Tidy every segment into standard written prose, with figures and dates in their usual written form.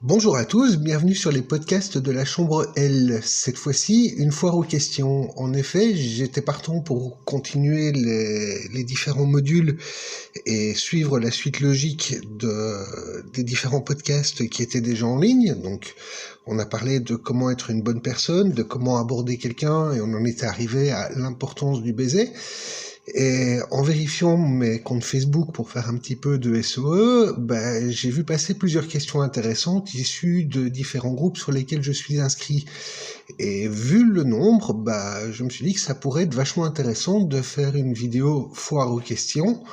Bonjour à tous, bienvenue sur les podcasts de la Chambre L. Cette fois-ci, une foire aux questions. En effet, j'étais partant pour continuer les différents modules et suivre la suite logique des différents podcasts qui étaient déjà en ligne. Donc, on a parlé de comment être une bonne personne, de comment aborder quelqu'un, et on en était arrivé à l'importance du baiser. Et en vérifiant mes comptes Facebook pour faire un petit peu de SEO, j'ai vu passer plusieurs questions intéressantes issues de différents groupes sur lesquels je suis inscrit. Et vu le nombre, je me suis dit que ça pourrait être vachement intéressant de faire une vidéo foire aux questions,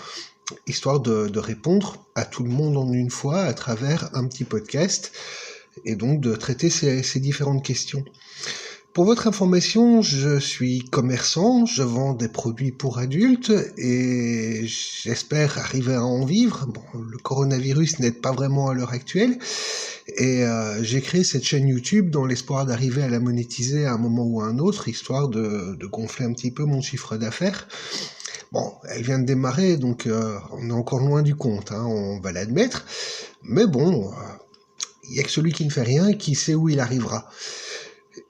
histoire de répondre à tout le monde en une fois à travers un petit podcast, et donc de traiter ces différentes questions. Pour votre information, je suis commerçant, je vends des produits pour adultes et j'espère arriver à en vivre. Bon, le coronavirus n'aide pas vraiment à l'heure actuelle et j'ai créé cette chaîne YouTube dans l'espoir d'arriver à la monétiser à un moment ou à un autre, histoire de gonfler un petit peu mon chiffre d'affaires. Bon, elle vient de démarrer, donc on est encore loin du compte, on va l'admettre. Mais bon, il n'y a que celui qui ne fait rien qui sait où il arrivera.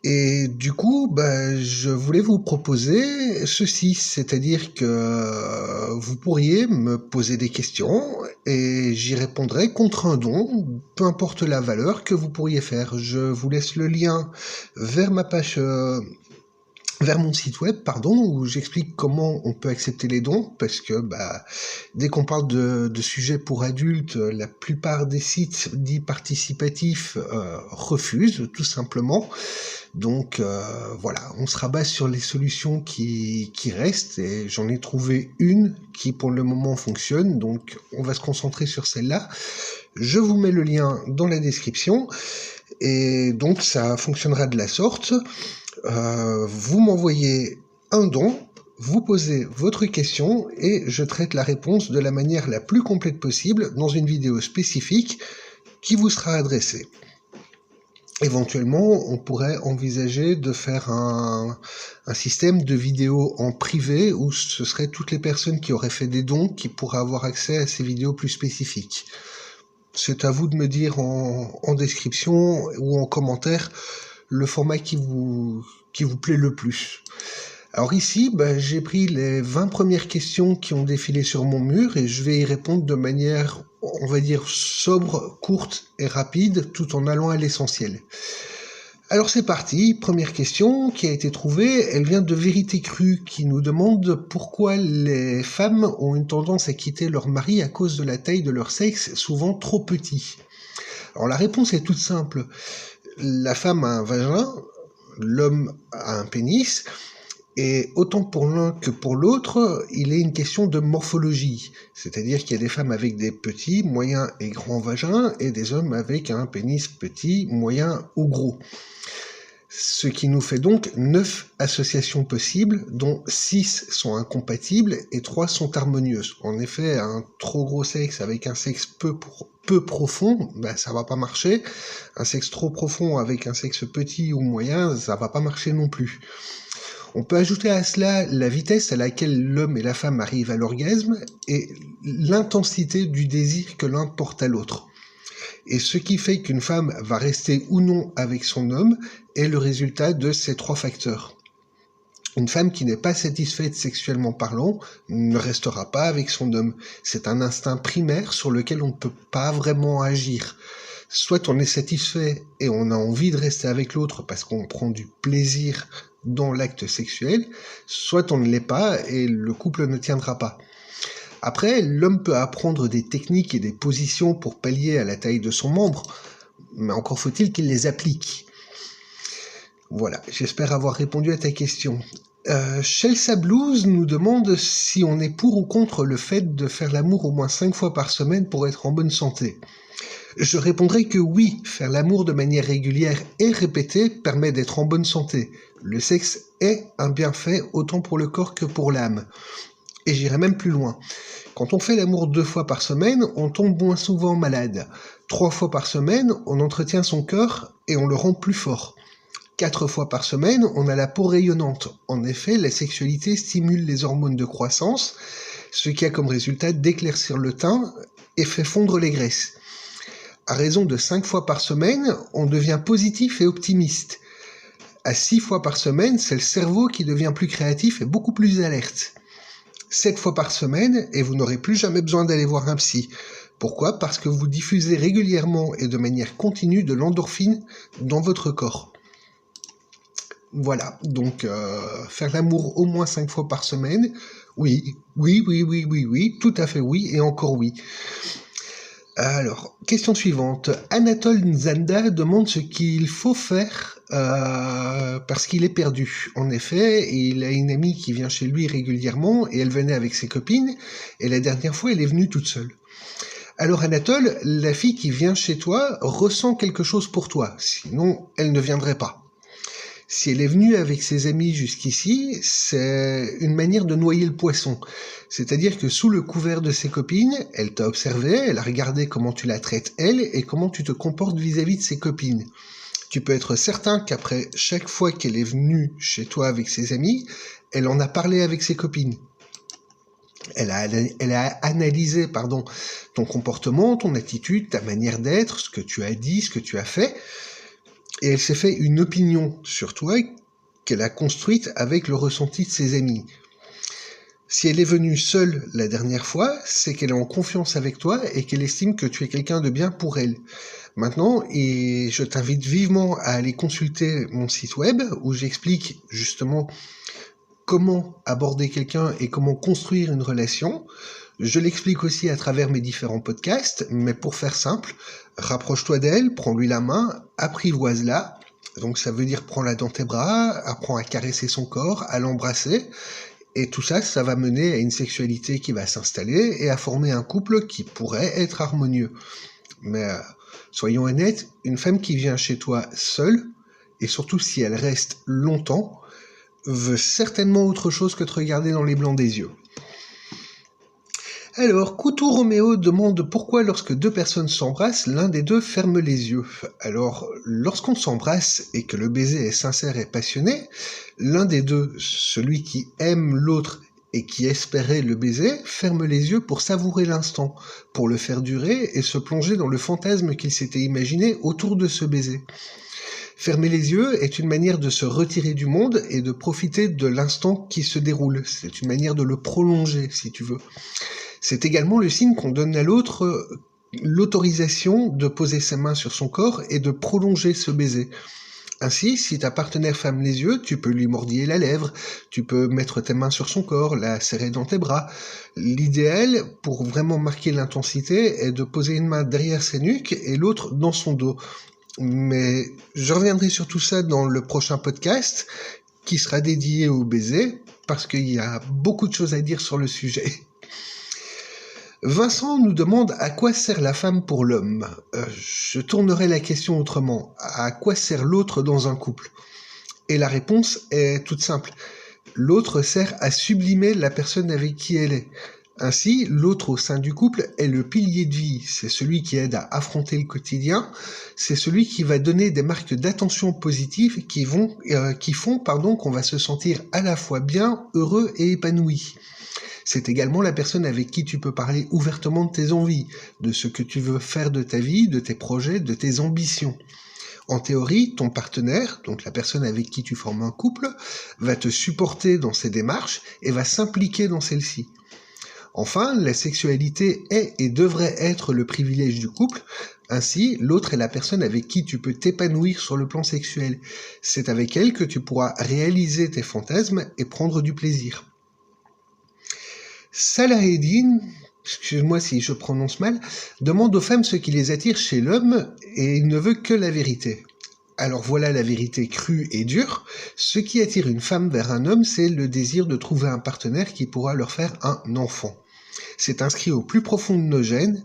Et du coup, je voulais vous proposer ceci, c'est-à-dire que vous pourriez me poser des questions et j'y répondrai contre un don, peu importe la valeur que vous pourriez faire. Je vous laisse le lien vers ma page, vers mon site web, où j'explique comment on peut accepter les dons, parce que dès qu'on parle de sujets pour adultes, la plupart des sites dits participatifs refusent, tout simplement. Donc voilà, on se rabat sur les solutions qui restent, et j'en ai trouvé une qui pour le moment fonctionne, donc on va se concentrer sur celle-là. Je vous mets le lien dans la description, et donc ça fonctionnera de la sorte. Vous m'envoyez un don, vous posez votre question et je traite la réponse de la manière la plus complète possible dans une vidéo spécifique qui vous sera adressée. Éventuellement, on pourrait envisager de faire un système de vidéos en privé où ce seraient toutes les personnes qui auraient fait des dons qui pourraient avoir accès à ces vidéos plus spécifiques. C'est à vous de me dire en description ou en commentaire le format qui vous plaît le plus. Alors ici, j'ai pris les 20 premières questions qui ont défilé sur mon mur et je vais y répondre de manière, on va dire, sobre, courte et rapide, tout en allant à l'essentiel. Alors c'est parti, première question qui a été trouvée, elle vient de Vérité Crue qui nous demande pourquoi les femmes ont une tendance à quitter leur mari à cause de la taille de leur sexe, souvent trop petit. Alors la réponse est toute simple. La femme a un vagin, l'homme a un pénis, et autant pour l'un que pour l'autre, il est une question de morphologie. C'est-à-dire qu'il y a des femmes avec des petits, moyens et grands vagins, et des hommes avec un pénis petit, moyen ou gros. Ce qui nous fait donc 9 associations possibles, dont 6 sont incompatibles et 3 sont harmonieuses. En effet, un trop gros sexe avec un sexe peu profond, ça va pas marcher. Un sexe trop profond avec un sexe petit ou moyen, ça va pas marcher non plus. On peut ajouter à cela la vitesse à laquelle l'homme et la femme arrivent à l'orgasme et l'intensité du désir que l'un porte à l'autre. Et ce qui fait qu'une femme va rester ou non avec son homme est le résultat de ces 3 facteurs. Une femme qui n'est pas satisfaite sexuellement parlant ne restera pas avec son homme. C'est un instinct primaire sur lequel on ne peut pas vraiment agir. Soit on est satisfait et on a envie de rester avec l'autre parce qu'on prend du plaisir dans l'acte sexuel, soit on ne l'est pas et le couple ne tiendra pas. Après, l'homme peut apprendre des techniques et des positions pour pallier à la taille de son membre, mais encore faut-il qu'il les applique. Voilà, j'espère avoir répondu à ta question. Chelsea Blues nous demande si on est pour ou contre le fait de faire l'amour au moins 5 fois par semaine pour être en bonne santé. Je répondrai que oui, faire l'amour de manière régulière et répétée permet d'être en bonne santé. Le sexe est un bienfait autant pour le corps que pour l'âme. Et j'irai même plus loin. Quand on fait l'amour 2 fois par semaine, on tombe moins souvent malade. 3 fois par semaine, on entretient son cœur et on le rend plus fort. 4 fois par semaine, on a la peau rayonnante. En effet, la sexualité stimule les hormones de croissance, ce qui a comme résultat d'éclaircir le teint et fait fondre les graisses. À raison de 5 fois par semaine, on devient positif et optimiste. À 6 fois par semaine, c'est le cerveau qui devient plus créatif et beaucoup plus alerte. 7 fois par semaine, et vous n'aurez plus jamais besoin d'aller voir un psy. Pourquoi ? Parce que vous diffusez régulièrement et de manière continue de l'endorphine dans votre corps. Voilà, donc faire l'amour au moins 5 fois par semaine, oui, tout à fait oui, et encore oui. Alors, question suivante. Anatole Nzanda demande ce qu'il faut faire parce qu'il est perdu. En effet, il a une amie qui vient chez lui régulièrement et elle venait avec ses copines et la dernière fois, elle est venue toute seule. Alors Anatole, la fille qui vient chez toi ressent quelque chose pour toi, sinon elle ne viendrait pas. Si elle est venue avec ses amis jusqu'ici, c'est une manière de noyer le poisson. C'est-à-dire que sous le couvert de ses copines, elle t'a observé, elle a regardé comment tu la traites elle et comment tu te comportes vis-à-vis de ses copines. Tu peux être certain qu'après chaque fois qu'elle est venue chez toi avec ses amis, elle en a parlé avec ses copines. Elle a analysé ton comportement, ton attitude, ta manière d'être, ce que tu as dit, ce que tu as fait, et elle s'est fait une opinion sur toi qu'elle a construite avec le ressenti de ses amis. Si elle est venue seule la dernière fois, c'est qu'elle est en confiance avec toi et qu'elle estime que tu es quelqu'un de bien pour elle. Maintenant, et je t'invite vivement à aller consulter mon site web où j'explique justement comment aborder quelqu'un et comment construire une relation. Je l'explique aussi à travers mes différents podcasts, mais pour faire simple, rapproche-toi d'elle, prends-lui la main, apprivoise-la. Donc ça veut dire prends-la dans tes bras, apprends à caresser son corps, à l'embrasser. Et tout ça, ça va mener à une sexualité qui va s'installer et à former un couple qui pourrait être harmonieux. Mais soyons honnêtes, une femme qui vient chez toi seule, et surtout si elle reste longtemps, veut certainement autre chose que de regarder dans les blancs des yeux. Alors, Coutou Roméo demande pourquoi lorsque deux personnes s'embrassent, l'un des deux ferme les yeux. Alors, lorsqu'on s'embrasse et que le baiser est sincère et passionné, l'un des deux, celui qui aime l'autre et qui espérait le baiser, ferme les yeux pour savourer l'instant, pour le faire durer et se plonger dans le fantasme qu'il s'était imaginé autour de ce baiser. Fermer les yeux est une manière de se retirer du monde et de profiter de l'instant qui se déroule. C'est une manière de le prolonger, si tu veux. C'est également le signe qu'on donne à l'autre l'autorisation de poser ses mains sur son corps et de prolonger ce baiser. Ainsi, si ta partenaire ferme les yeux, tu peux lui mordiller la lèvre, tu peux mettre tes mains sur son corps, la serrer dans tes bras. L'idéal, pour vraiment marquer l'intensité, est de poser une main derrière sa nuque et l'autre dans son dos. Mais je reviendrai sur tout ça dans le prochain podcast, qui sera dédié au baiser, parce qu'il y a beaucoup de choses à dire sur le sujet. Vincent nous demande à quoi sert la femme pour l'homme. Je tournerai la question autrement. À quoi sert l'autre dans un couple ? Et la réponse est toute simple. L'autre sert à sublimer la personne avec qui elle est. Ainsi, l'autre au sein du couple est le pilier de vie. C'est celui qui aide à affronter le quotidien. C'est celui qui va donner des marques d'attention positives qui font qu'on va se sentir à la fois bien, heureux et épanoui. C'est également la personne avec qui tu peux parler ouvertement de tes envies, de ce que tu veux faire de ta vie, de tes projets, de tes ambitions. En théorie, ton partenaire, donc la personne avec qui tu formes un couple, va te supporter dans ces démarches et va s'impliquer dans celles-ci. Enfin, la sexualité est et devrait être le privilège du couple. Ainsi, l'autre est la personne avec qui tu peux t'épanouir sur le plan sexuel. C'est avec elle que tu pourras réaliser tes fantasmes et prendre du plaisir. Salaheddin, excuse-moi si je prononce mal, demande aux femmes ce qui les attire chez l'homme et il ne veut que la vérité. Alors voilà la vérité crue et dure. Ce qui attire une femme vers un homme, c'est le désir de trouver un partenaire qui pourra leur faire un enfant. C'est inscrit au plus profond de nos gènes.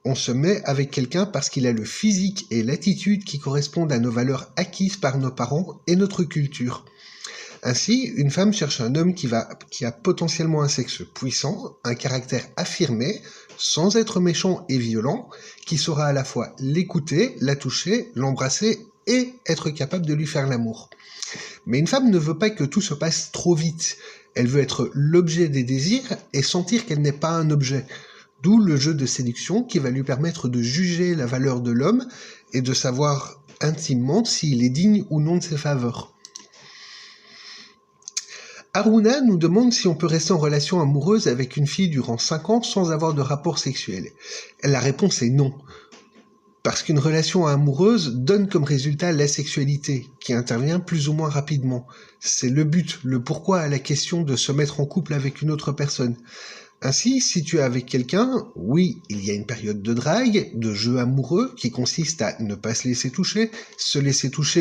On se met avec quelqu'un parce qu'il a le physique et l'attitude qui correspondent à nos valeurs acquises par nos parents et notre culture. Ainsi, une femme cherche un homme qui a potentiellement un sexe puissant, un caractère affirmé, sans être méchant et violent, qui saura à la fois l'écouter, la toucher, l'embrasser et être capable de lui faire l'amour. Mais une femme ne veut pas que tout se passe trop vite. Elle veut être l'objet des désirs et sentir qu'elle n'est pas un objet. D'où le jeu de séduction qui va lui permettre de juger la valeur de l'homme et de savoir intimement s'il est digne ou non de ses faveurs. Aruna nous demande si on peut rester en relation amoureuse avec une fille durant 5 ans sans avoir de rapport sexuel. La réponse est non. Parce qu'une relation amoureuse donne comme résultat la sexualité, qui intervient plus ou moins rapidement. C'est le but, le pourquoi à la question de se mettre en couple avec une autre personne. Ainsi, si tu es avec quelqu'un, oui, il y a une période de drague, de jeu amoureux, qui consiste à ne pas se laisser toucher,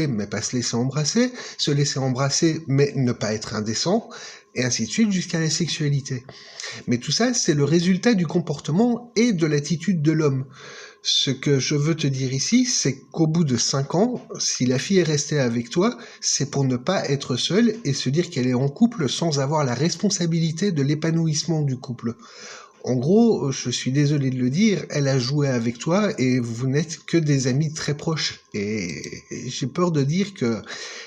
mais pas se laisser embrasser, mais ne pas être indécent, et ainsi de suite jusqu'à la sexualité. Mais tout ça, c'est le résultat du comportement et de l'attitude de l'homme. Ce que je veux te dire ici, c'est qu'au bout de 5 ans, si la fille est restée avec toi, c'est pour ne pas être seule et se dire qu'elle est en couple sans avoir la responsabilité de l'épanouissement du couple. En gros, je suis désolé de le dire, elle a joué avec toi et vous n'êtes que des amis très proches. Et j'ai peur de dire que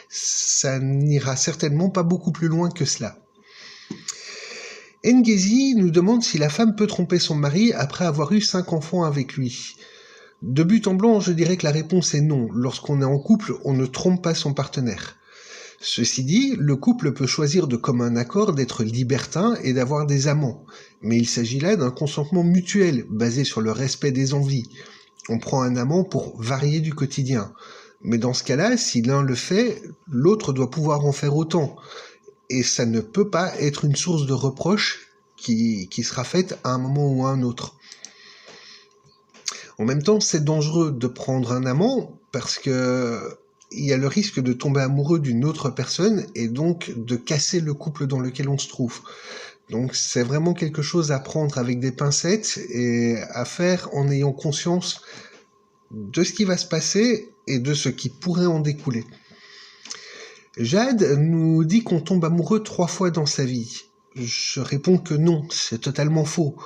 ça n'ira certainement pas beaucoup plus loin que cela. Ngezi nous demande si la femme peut tromper son mari après avoir eu 5 enfants avec lui. De but en blanc, je dirais que la réponse est non. Lorsqu'on est en couple, on ne trompe pas son partenaire. Ceci dit, le couple peut choisir de commun accord d'être libertin et d'avoir des amants. Mais il s'agit là d'un consentement mutuel, basé sur le respect des envies. On prend un amant pour varier du quotidien. Mais dans ce cas-là, si l'un le fait, l'autre doit pouvoir en faire autant. Et ça ne peut pas être une source de reproche qui sera faite à un moment ou à un autre. En même temps, c'est dangereux de prendre un amant parce que il y a le risque de tomber amoureux d'une autre personne et donc de casser le couple dans lequel on se trouve. Donc c'est vraiment quelque chose à prendre avec des pincettes et à faire en ayant conscience de ce qui va se passer et de ce qui pourrait en découler. Jade nous dit qu'on tombe amoureux 3 fois dans sa vie. Je réponds que non, c'est totalement faux.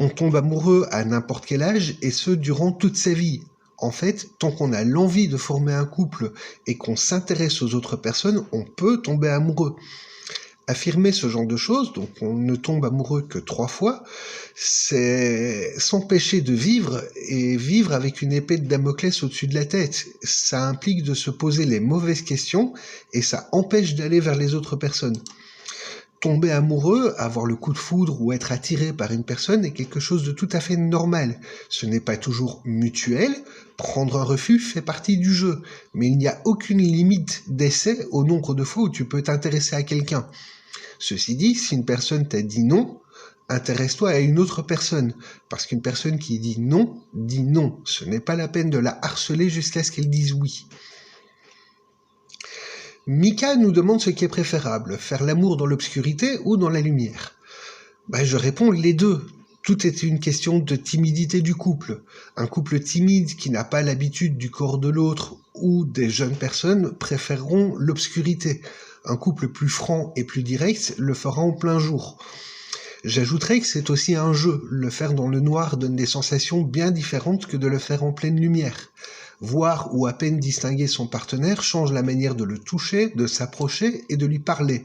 On tombe amoureux à n'importe quel âge et ce durant toute sa vie. En fait, tant qu'on a l'envie de former un couple et qu'on s'intéresse aux autres personnes, on peut tomber amoureux. Affirmer ce genre de choses, donc on ne tombe amoureux que 3 fois, c'est s'empêcher de vivre et vivre avec une épée de Damoclès au-dessus de la tête. Ça implique de se poser les mauvaises questions et ça empêche d'aller vers les autres personnes. Tomber amoureux, avoir le coup de foudre ou être attiré par une personne est quelque chose de tout à fait normal. Ce n'est pas toujours mutuel, prendre un refus fait partie du jeu, mais il n'y a aucune limite d'essai au nombre de fois où tu peux t'intéresser à quelqu'un. Ceci dit, si une personne t'a dit non, intéresse-toi à une autre personne, parce qu'une personne qui dit non. Ce n'est pas la peine de la harceler jusqu'à ce qu'elle dise oui. Mika nous demande ce qui est préférable, faire l'amour dans l'obscurité ou dans la lumière. Je réponds les deux. Tout est une question de timidité du couple. Un couple timide qui n'a pas l'habitude du corps de l'autre ou des jeunes personnes préféreront l'obscurité. Un couple plus franc et plus direct le fera en plein jour. J'ajouterais que c'est aussi un jeu. Le faire dans le noir donne des sensations bien différentes que de le faire en pleine lumière. Voir ou à peine distinguer son partenaire change la manière de le toucher, de s'approcher et de lui parler.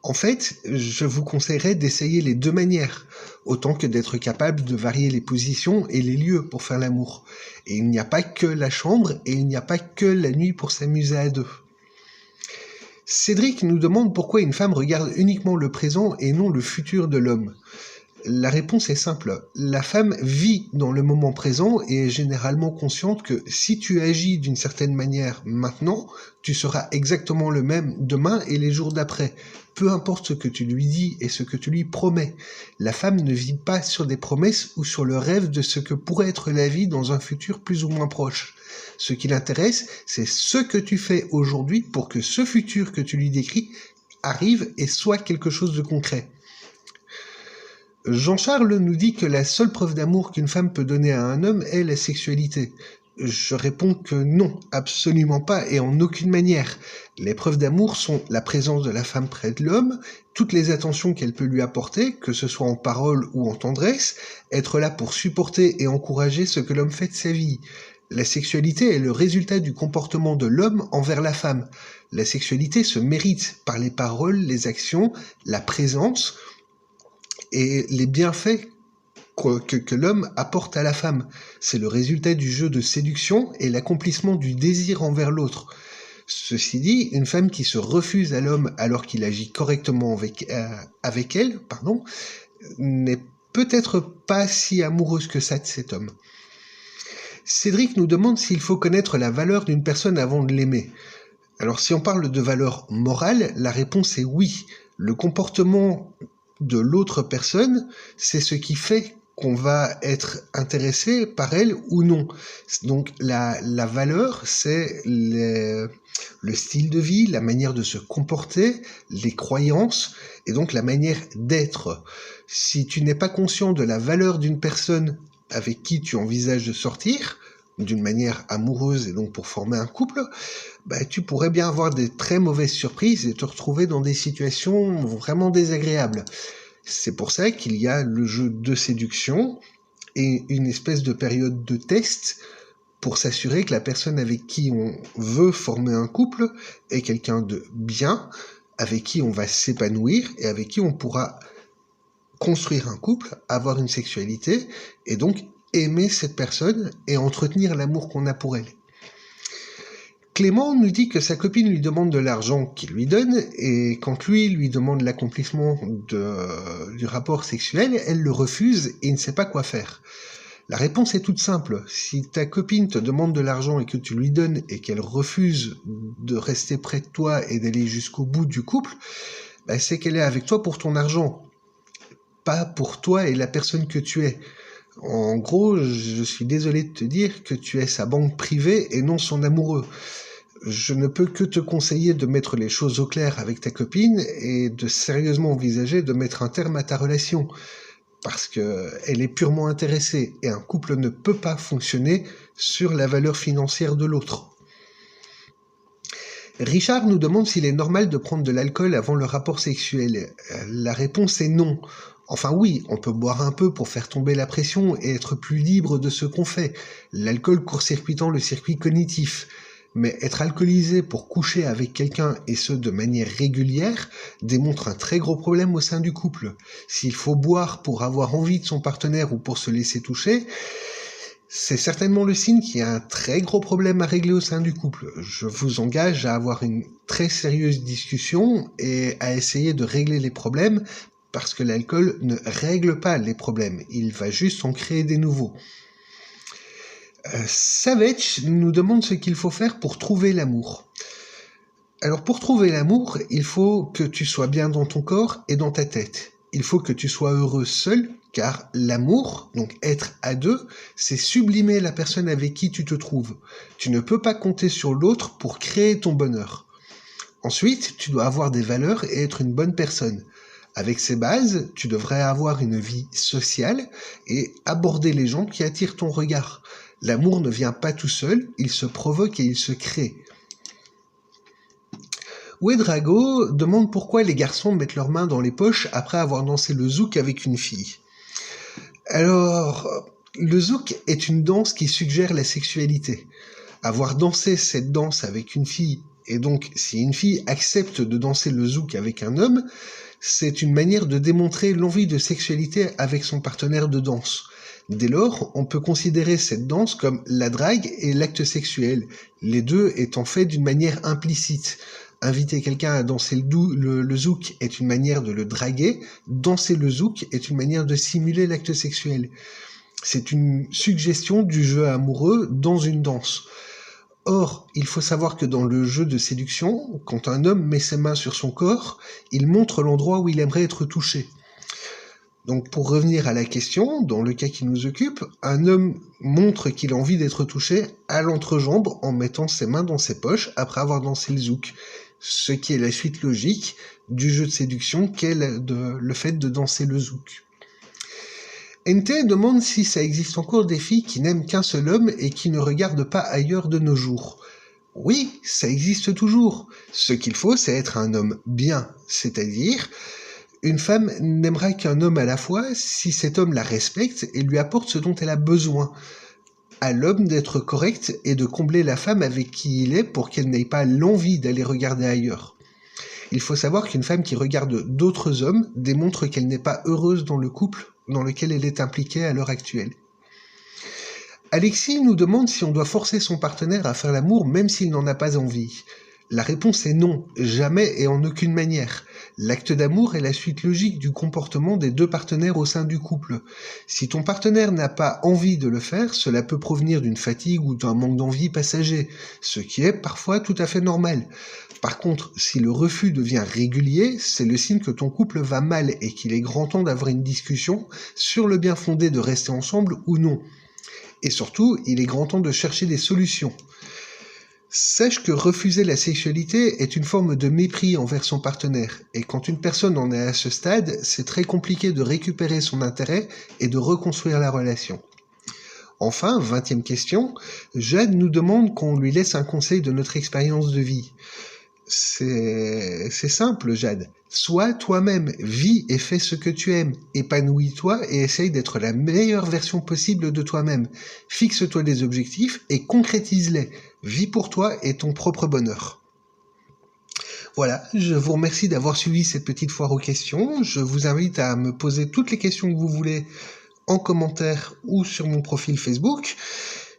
En fait, je vous conseillerais d'essayer les 2 manières, autant que d'être capable de varier les positions et les lieux pour faire l'amour. Et il n'y a pas que la chambre et il n'y a pas que la nuit pour s'amuser à 2. Cédric nous demande pourquoi une femme regarde uniquement le présent et non le futur de l'homme. La réponse est simple. La femme vit dans le moment présent et est généralement consciente que si tu agis d'une certaine manière maintenant, tu seras exactement le même demain et les jours d'après. Peu importe ce que tu lui dis et ce que tu lui promets. La femme ne vit pas sur des promesses ou sur le rêve de ce que pourrait être la vie dans un futur plus ou moins proche. Ce qui l'intéresse, c'est ce que tu fais aujourd'hui pour que ce futur que tu lui décris arrive et soit quelque chose de concret. Jean-Charles nous dit que la seule preuve d'amour qu'une femme peut donner à un homme est la sexualité. Je réponds que non, absolument pas et en aucune manière. Les preuves d'amour sont la présence de la femme près de l'homme, toutes les attentions qu'elle peut lui apporter, que ce soit en parole ou en tendresse, être là pour supporter et encourager ce que l'homme fait de sa vie. La sexualité est le résultat du comportement de l'homme envers la femme. La sexualité se mérite par les paroles, les actions, la présence et les bienfaits que l'homme apporte à la femme. C'est le résultat du jeu de séduction et l'accomplissement du désir envers l'autre. Ceci dit, une femme qui se refuse à l'homme alors qu'il agit correctement avec elle, n'est peut-être pas si amoureuse que ça de cet homme. Cédric nous demande s'il faut connaître la valeur d'une personne avant de l'aimer. Alors si on parle de valeur morale, la réponse est oui. Le comportement de l'autre personne, c'est ce qui fait qu'on va être intéressé par elle ou non. Donc la valeur, c'est le style de vie, la manière de se comporter, les croyances, et donc la manière d'être. Si tu n'es pas conscient de la valeur d'une personne avec qui tu envisages de sortir, d'une manière amoureuse et donc pour former un couple, tu pourrais bien avoir des très mauvaises surprises et te retrouver dans des situations vraiment désagréables. C'est pour ça qu'il y a le jeu de séduction et une espèce de période de test pour s'assurer que la personne avec qui on veut former un couple est quelqu'un de bien, avec qui on va s'épanouir et avec qui on pourra construire un couple, avoir une sexualité et donc aimer cette personne et entretenir l'amour qu'on a pour elle. Clément nous dit que sa copine lui demande de l'argent qu'il lui donne, et quand lui demande l'accomplissement du rapport sexuel, elle le refuse et ne sait pas quoi faire. La réponse est toute simple. Si ta copine te demande de l'argent et que tu lui donnes et qu'elle refuse de rester près de toi et d'aller jusqu'au bout du couple, c'est qu'elle est avec toi pour ton argent, pas pour toi et la personne que tu es. En gros, je suis désolé de te dire que tu es sa banque privée et non son amoureux. Je ne peux que te conseiller de mettre les choses au clair avec ta copine et de sérieusement envisager de mettre un terme à ta relation, parce qu'elle est purement intéressée et un couple ne peut pas fonctionner sur la valeur financière de l'autre. Richard nous demande s'il est normal de prendre de l'alcool avant le rapport sexuel. La réponse est non. Enfin oui, on peut boire un peu pour faire tomber la pression et être plus libre de ce qu'on fait, l'alcool court-circuitant le circuit cognitif. Mais être alcoolisé pour coucher avec quelqu'un, et ce de manière régulière, démontre un très gros problème au sein du couple. S'il faut boire pour avoir envie de son partenaire ou pour se laisser toucher, c'est certainement le signe qu'il y a un très gros problème à régler au sein du couple. Je vous engage à avoir une très sérieuse discussion et à essayer de régler les problèmes, parce que l'alcool ne règle pas les problèmes, il va juste en créer des nouveaux. Savage nous demande ce qu'il faut faire pour trouver l'amour. Alors pour trouver l'amour, il faut que tu sois bien dans ton corps et dans ta tête. Il faut que tu sois heureux seul, car l'amour, donc être à deux, c'est sublimer la personne avec qui tu te trouves. Tu ne peux pas compter sur l'autre pour créer ton bonheur. Ensuite, tu dois avoir des valeurs et être une bonne personne. Avec ces bases, tu devrais avoir une vie sociale et aborder les gens qui attirent ton regard. L'amour ne vient pas tout seul, il se provoque et il se crée. Ouedrago demande pourquoi les garçons mettent leurs mains dans les poches après avoir dansé le zouk avec une fille. Alors, le zouk est une danse qui suggère la sexualité. Avoir dansé cette danse avec une fille, et donc si une fille accepte de danser le zouk avec un homme, c'est une manière de démontrer l'envie de sexualité avec son partenaire de danse. Dès lors, on peut considérer cette danse comme la drague et l'acte sexuel, les deux étant faits d'une manière implicite. Inviter quelqu'un à danser le zouk est une manière de le draguer, danser le zouk est une manière de simuler l'acte sexuel. C'est une suggestion du jeu amoureux dans une danse. Or, il faut savoir que dans le jeu de séduction, quand un homme met ses mains sur son corps, il montre l'endroit où il aimerait être touché. Donc pour revenir à la question, dans le cas qui nous occupe, un homme montre qu'il a envie d'être touché à l'entrejambe en mettant ses mains dans ses poches après avoir dansé le zouk, ce qui est la suite logique du jeu de séduction qu'est le fait de danser le zouk. NT demande si ça existe encore des filles qui n'aiment qu'un seul homme et qui ne regardent pas ailleurs de nos jours. Oui, ça existe toujours. Ce qu'il faut, c'est être un homme bien, c'est-à-dire une femme n'aimera qu'un homme à la fois si cet homme la respecte et lui apporte ce dont elle a besoin. À l'homme d'être correct et de combler la femme avec qui il est pour qu'elle n'ait pas l'envie d'aller regarder ailleurs. Il faut savoir qu'une femme qui regarde d'autres hommes démontre qu'elle n'est pas heureuse dans le couple dans lequel elle est impliquée à l'heure actuelle. Alexis nous demande si on doit forcer son partenaire à faire l'amour même s'il n'en a pas envie. La réponse est non, jamais et en aucune manière. L'acte d'amour est la suite logique du comportement des deux partenaires au sein du couple. Si ton partenaire n'a pas envie de le faire, cela peut provenir d'une fatigue ou d'un manque d'envie passager, ce qui est parfois tout à fait normal. Par contre, si le refus devient régulier, c'est le signe que ton couple va mal et qu'il est grand temps d'avoir une discussion sur le bien fondé de rester ensemble ou non. Et surtout, il est grand temps de chercher des solutions. Sache que refuser la sexualité est une forme de mépris envers son partenaire, et quand une personne en est à ce stade, c'est très compliqué de récupérer son intérêt et de reconstruire la relation. Enfin, 20e question, Jade nous demande qu'on lui laisse un conseil de notre expérience de vie. C'est simple, Jade. Sois toi-même, vis et fais ce que tu aimes, épanouis-toi et essaye d'être la meilleure version possible de toi-même. Fixe-toi des objectifs et concrétise-les. Vis pour toi et ton propre bonheur. Voilà, je vous remercie d'avoir suivi cette petite foire aux questions. Je vous invite à me poser toutes les questions que vous voulez en commentaire ou sur mon profil Facebook.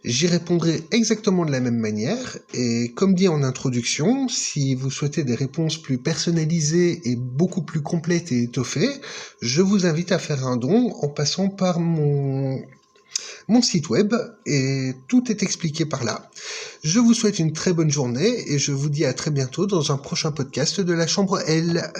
J'y répondrai exactement de la même manière, et comme dit en introduction, si vous souhaitez des réponses plus personnalisées et beaucoup plus complètes et étoffées, je vous invite à faire un don en passant par mon site web, et tout est expliqué par là. Je vous souhaite une très bonne journée, et je vous dis à très bientôt dans un prochain podcast de la Chambre L.